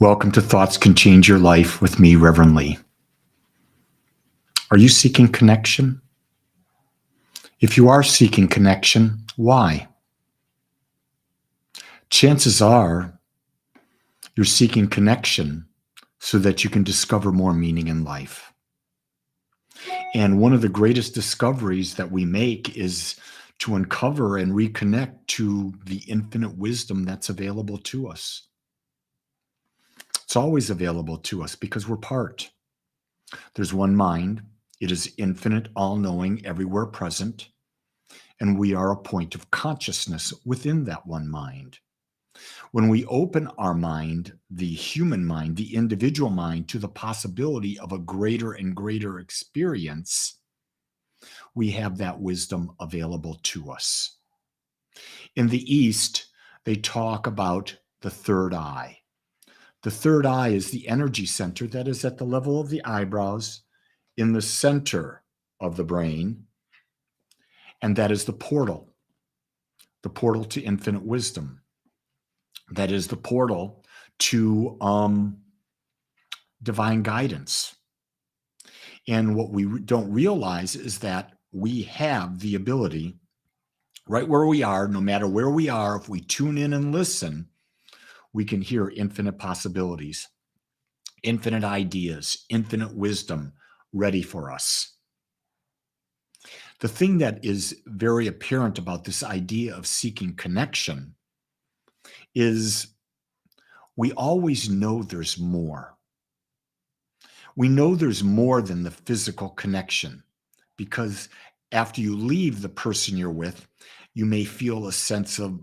Welcome to Thoughts Can Change Your Life with me, Reverend Lee. Are you seeking connection? If you are seeking connection, why? Chances are you're seeking connection so that you can discover more meaning in life. And one of the greatest discoveries that we make is to uncover and reconnect to the infinite wisdom that's available to us. It's always available to us because we're part. There's one mind. It is infinite, all-knowing, everywhere present, and we are a point of consciousness within that one mind. When we open our mind, the human mind, the individual mind, to the possibility of a greater and greater experience, we have that wisdom available to us. In the East, they talk about the third eye. The third eye is the energy center that is at the level of the eyebrows, in the center of the brain, and that is the portal to infinite wisdom. That is the portal to divine guidance. And what we don't realize is that we have the ability, right where we are, no matter where we are, if we tune in and listen, we can hear infinite possibilities, infinite ideas, infinite wisdom ready for us. The thing that is very apparent about this idea of seeking connection is we always know there's more. We know there's more than the physical connection, because after you leave the person you're with, you may feel a sense of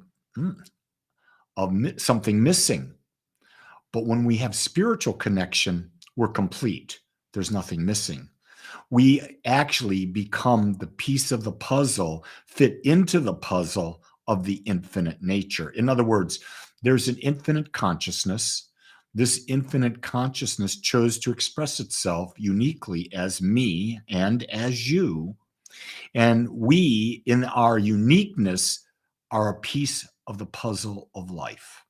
something missing. But when we have spiritual connection, we're complete. There's nothing missing. We actually become the piece of the puzzle, fit into the puzzle of the infinite nature. In other words, there's an infinite consciousness. This infinite consciousness chose to express itself uniquely as me and as you. And we, in our uniqueness, are a piece of the puzzle of life.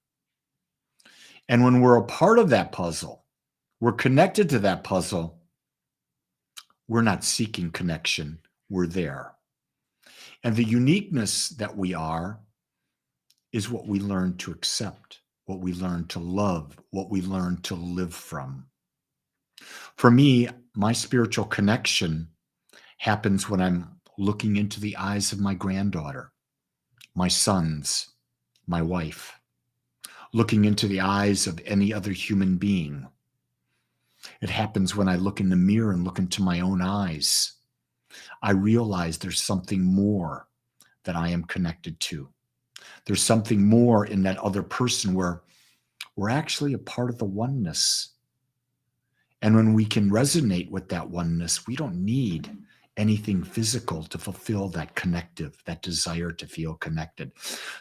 And when we're a part of that puzzle, we're connected to that puzzle, we're not seeking connection, we're there. And the uniqueness that we are is what we learn to accept, what we learn to love, what we learn to live from. For me, my spiritual connection happens when I'm looking into the eyes of my granddaughter, my sons, my wife, looking into the eyes of any other human being. It happens when I look in the mirror and look into my own eyes. I realize there's something more that I am connected to. There's something more in that other person where we're actually a part of the oneness. And when we can resonate with that oneness, we don't need anything physical to fulfill that connective, that desire to feel connected.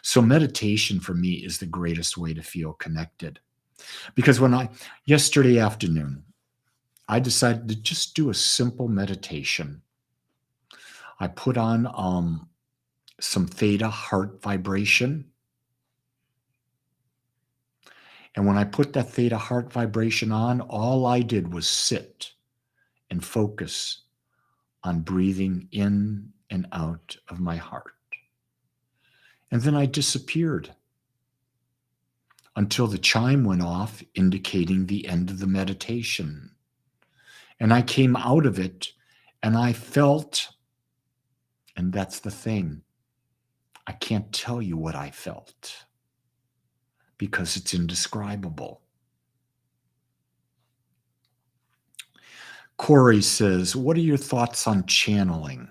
So meditation for me is the greatest way to feel connected. Because yesterday afternoon, I decided to just do a simple meditation. I put on some theta heart vibration. And when I put that theta heart vibration on, all I did was sit and focus on breathing in and out of my heart. And then I disappeared until the chime went off, indicating the end of the meditation. And I came out of it and I felt, and that's the thing, I can't tell you what I felt because it's indescribable. Corey says, what are your thoughts on channeling?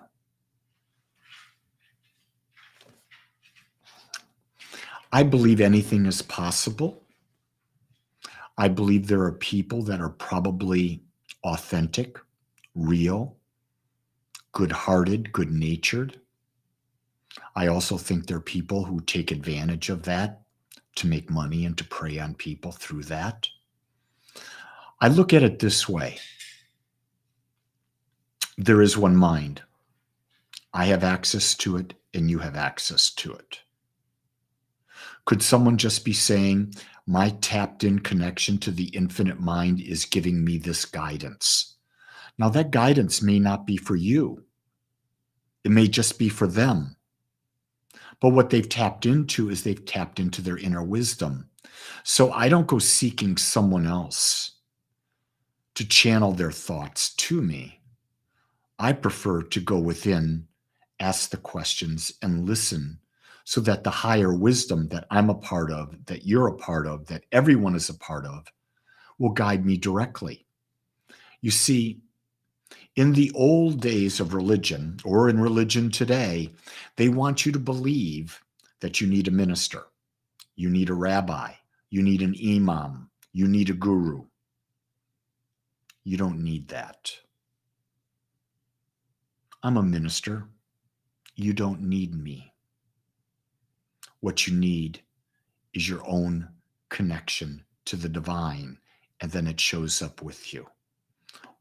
I believe anything is possible. I believe there are people that are probably authentic, real, good-hearted, good-natured. I also think there are people who take advantage of that to make money and to prey on people through that. I look at it this way. There is one mind. I have access to it and you have access to it. Could someone just be saying, My tapped in connection to the infinite mind is giving me this guidance. Now, that guidance may not be for you. It may just be for them. But what they've tapped into is they've tapped into their inner wisdom. So I don't go seeking someone else to channel their thoughts to me. I prefer to go within, ask the questions, and listen so that the higher wisdom that I'm a part of, that you're a part of, that everyone is a part of, will guide me directly. You see, in the old days of religion, or in religion today, they want you to believe that you need a minister, you need a rabbi, you need an imam, you need a guru. You don't need that. I'm a minister. You don't need me. What you need is your own connection to the divine, and then it shows up with you.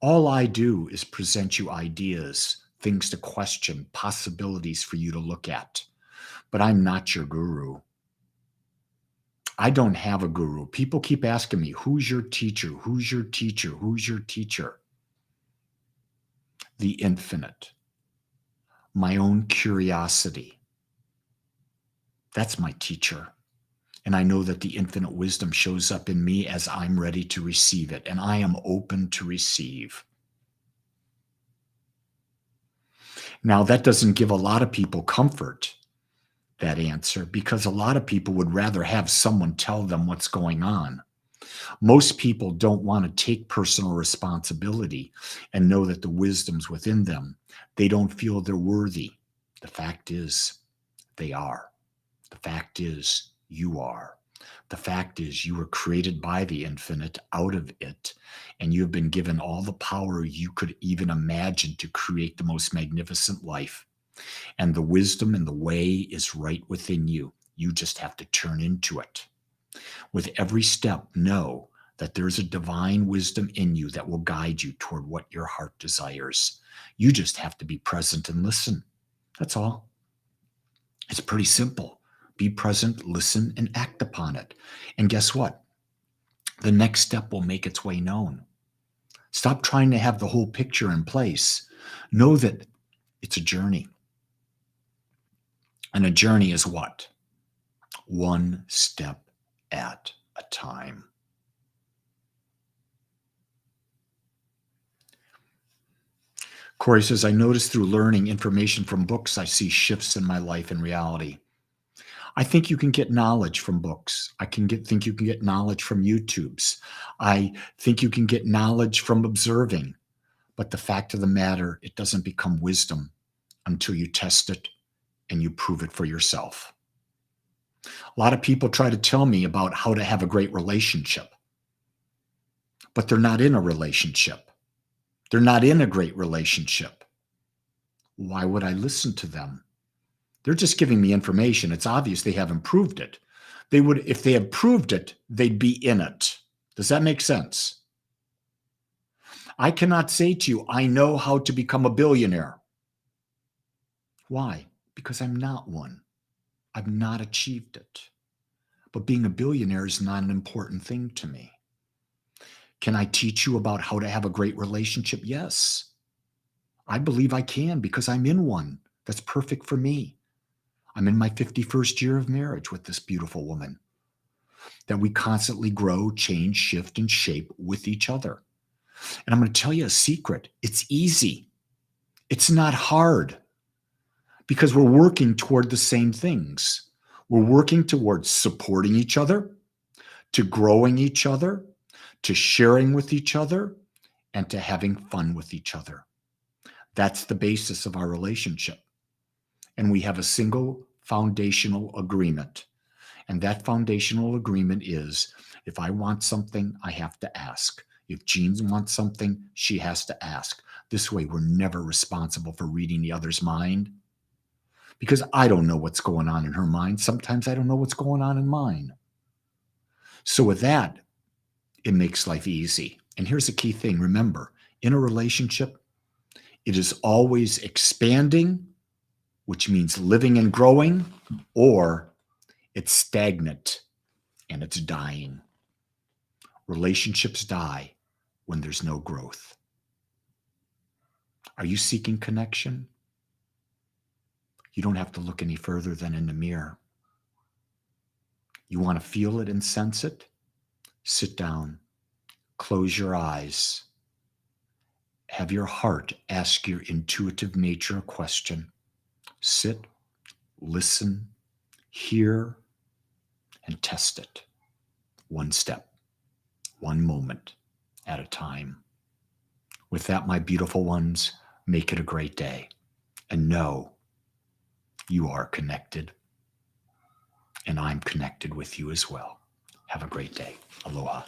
All I do is present you ideas, things to question, possibilities for you to look at. But I'm not your guru. I don't have a guru. People keep asking me, who's your teacher? Who's your teacher? Who's your teacher? The infinite. My own curiosity. That's my teacher. And I know that the infinite wisdom shows up in me as I'm ready to receive it, and I am open to receive. Now, that doesn't give a lot of people comfort, that answer, because a lot of people would rather have someone tell them what's going on. Most people don't want to take personal responsibility and know that the wisdom's within them. They don't feel they're worthy. The fact is, they are. The fact is, you are. The fact is, you were created by the infinite, out of it, and you've been given all the power you could even imagine to create the most magnificent life. And the wisdom and the way is right within you. You just have to turn into it. With every step, know that there's a divine wisdom in you that will guide you toward what your heart desires. You just have to be present and listen. That's all. It's pretty simple. Be present, listen, and act upon it. And guess what? The next step will make its way known. Stop trying to have the whole picture in place. Know that it's a journey. And a journey is what? One step at a time. Corey says, I notice through learning information from books, I see shifts in my life and reality. I think you can get knowledge from books. Think you can get knowledge from YouTubes. I think you can get knowledge from observing. But the fact of the matter, it doesn't become wisdom until you test it and you prove it for yourself. A lot of people try to tell me about how to have a great relationship, but they're not in a relationship. They're not in a great relationship. Why would I listen to them? They're just giving me information. It's obvious they haven't proved it. They would, if they had proved it, they'd be in it. Does that make sense? I cannot say to you, I know how to become a billionaire. Why? Because I'm not one. I've not achieved it. But being a billionaire is not an important thing to me. Can I teach you about how to have a great relationship? Yes. I believe I can because I'm in one that's perfect for me. I'm in my 51st year of marriage with this beautiful woman that we constantly grow, change, shift, and shape with each other. And I'm going to tell you a secret. It's easy. It's not hard because we're working toward the same things. We're working towards supporting each other, to growing each other, to sharing with each other, and to having fun with each other. That's the basis of our relationship. And we have a single foundational agreement. And that foundational agreement is, if I want something, I have to ask. If Jean wants something, she has to ask. This way, we're never responsible for reading the other's mind because I don't know what's going on in her mind. Sometimes I don't know what's going on in mine. So with that, it makes life easy. And here's the key thing. Remember, in a relationship, it is always expanding, which means living and growing, or it's stagnant, and it's dying. Relationships die when there's no growth. Are you seeking connection? You don't have to look any further than in the mirror. You want to feel it and sense it? Sit down, close your eyes, have your heart ask your intuitive nature a question. Sit, listen, hear, and test it. One step, one moment at a time. With that, my beautiful ones, make it a great day. And know you are connected. And I'm connected with you as well. Have a great day. Aloha.